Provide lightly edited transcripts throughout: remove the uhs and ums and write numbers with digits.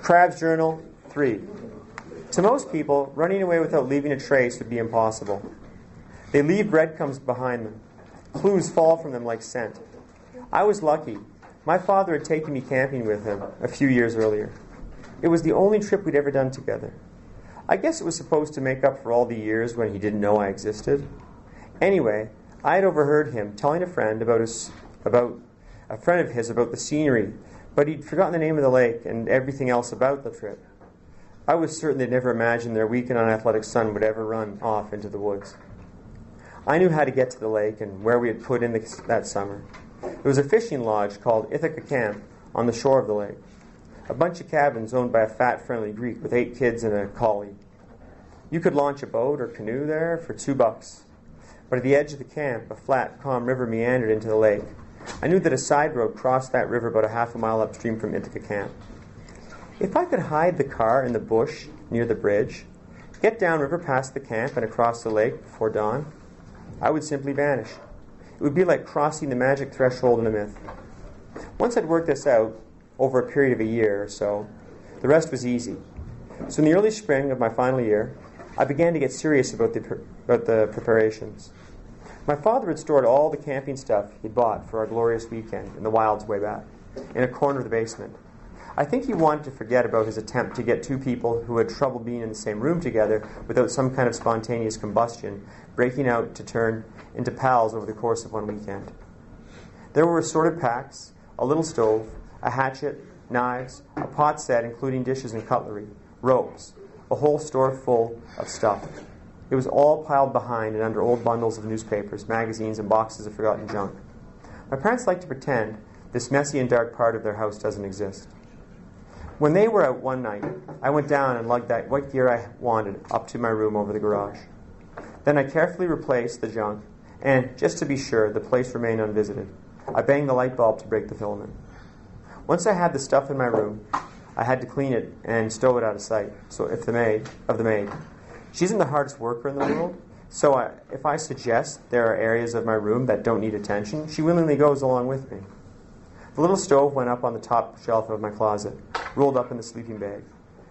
Crabbe Journal 3. To most people, running away without leaving a trace would be impossible. They leave breadcrumbs behind them. Clues fall from them like scent. I was lucky. My father had taken me camping with him a few years earlier. It was the only trip we'd ever done together. I guess it was supposed to make up for all the years when he didn't know I existed. Anyway, I had overheard him telling a friend about the scenery, but he'd forgotten the name of the lake and everything else about the trip. I was certain they'd never imagined their weak and unathletic son would ever run off into the woods. I knew how to get to the lake and where we had put in that summer. There was a fishing lodge called Ithaca Camp on the shore of the lake. A bunch of cabins owned by a fat, friendly Greek with 8 kids and a collie. You could launch a boat or canoe there for $2. But at the edge of the camp, a flat, calm river meandered into the lake. I knew that a side road crossed that river about a half a mile upstream from Ithaca Camp. If I could hide the car in the bush near the bridge, get downriver past the camp and across the lake before dawn, I would simply vanish. It would be like crossing the magic threshold in a myth. Once I'd worked this out, over a period of a year or so, the rest was easy. So in the early spring of my final year, I began to get serious about the preparations. My father had stored all the camping stuff he'd bought for our glorious weekend in the wilds way back, in a corner of the basement. I think he wanted to forget about his attempt to get 2 people who had trouble being in the same room together without some kind of spontaneous combustion breaking out to turn into pals over the course of one weekend. There were assorted packs, a little stove, a hatchet, knives, a pot set including dishes and cutlery, ropes, a whole store full of stuff. It was all piled behind and under old bundles of newspapers, magazines, and boxes of forgotten junk. My parents like to pretend this messy and dark part of their house doesn't exist. When they were out one night, I went down and lugged what gear I wanted up to my room over the garage. Then I carefully replaced the junk, and just to be sure, the place remained unvisited. I banged the light bulb to break the filament. Once I had the stuff in my room, I had to clean it and stow it out of sight. So if the maid, she isn't the hardest worker in the world, so if I suggest there are areas of my room that don't need attention, she willingly goes along with me. The little stove went up on the top shelf of my closet, rolled up in the sleeping bag.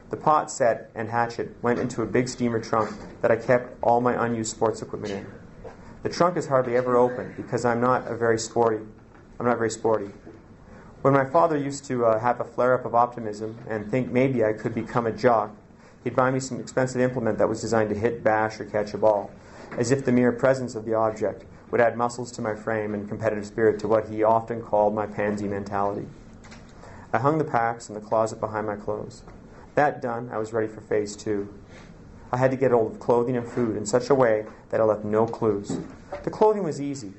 The pot set and hatchet went into a big steamer trunk that I kept all my unused sports equipment in. The trunk is hardly ever open because I'm not very sporty. When my father used to have a flare-up of optimism and think maybe I could become a jock, he'd buy me some expensive implement that was designed to hit, bash, or catch a ball, as if the mere presence of the object would add muscles to my frame and competitive spirit to what he often called my pansy mentality. I hung the packs in the closet behind my clothes. That done, I was ready for phase 2. I had to get hold of clothing and food in such a way that I left no clues. The clothing was easy.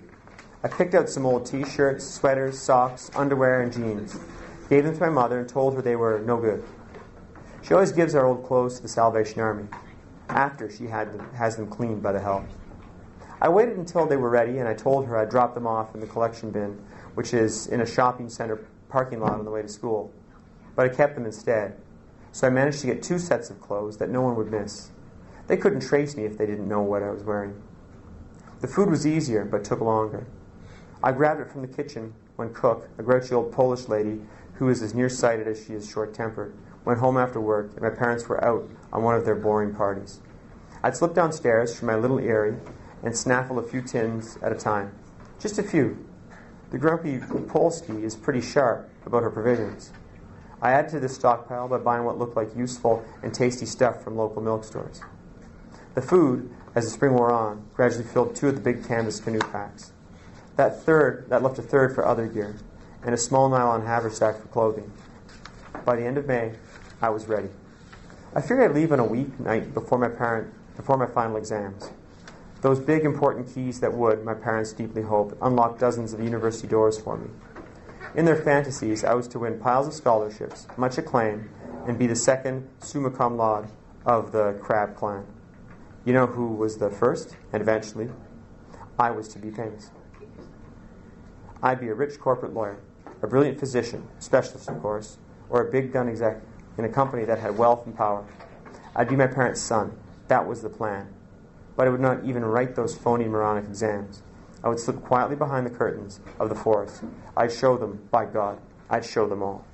I picked out some old t-shirts, sweaters, socks, underwear, and jeans, gave them to my mother, and told her they were no good. She always gives our old clothes to the Salvation Army, after she has them cleaned by the help. I waited until they were ready, and I told her I'd drop them off in the collection bin, which is in a shopping center parking lot on the way to school. But I kept them instead, so I managed to get 2 sets of clothes that no one would miss. They couldn't trace me if they didn't know what I was wearing. The food was easier, but took longer. I grabbed it from the kitchen when Cook, a grouchy old Polish lady who is as nearsighted as she is short-tempered, went home after work, and my parents were out on one of their boring parties. I'd slip downstairs from my little eyrie and snaffle a few tins at a time. Just a few. The grumpy Polski is pretty sharp about her provisions. I added to this stockpile by buying what looked like useful and tasty stuff from local milk stores. The food, as the spring wore on, gradually filled 2 of the big canvas canoe packs. That left a third for other gear, and a small nylon haversack for clothing. By the end of May, I was ready. I figured I'd leave on a weeknight before my final exams. Those big, important keys that would, my parents deeply hoped, unlock dozens of university doors for me. In their fantasies, I was to win piles of scholarships, much acclaim, and be the second summa cum laude of the Crabbe clan. You know who was the first, and eventually, I was to be famous. I'd be a rich corporate lawyer, a brilliant physician, specialist of course, or a big gun exec in a company that had wealth and power. I'd be my parents' son. That was the plan. But I would not even write those phony moronic exams. I would slip quietly behind the curtains of the forest. I'd show them, by God, I'd show them all.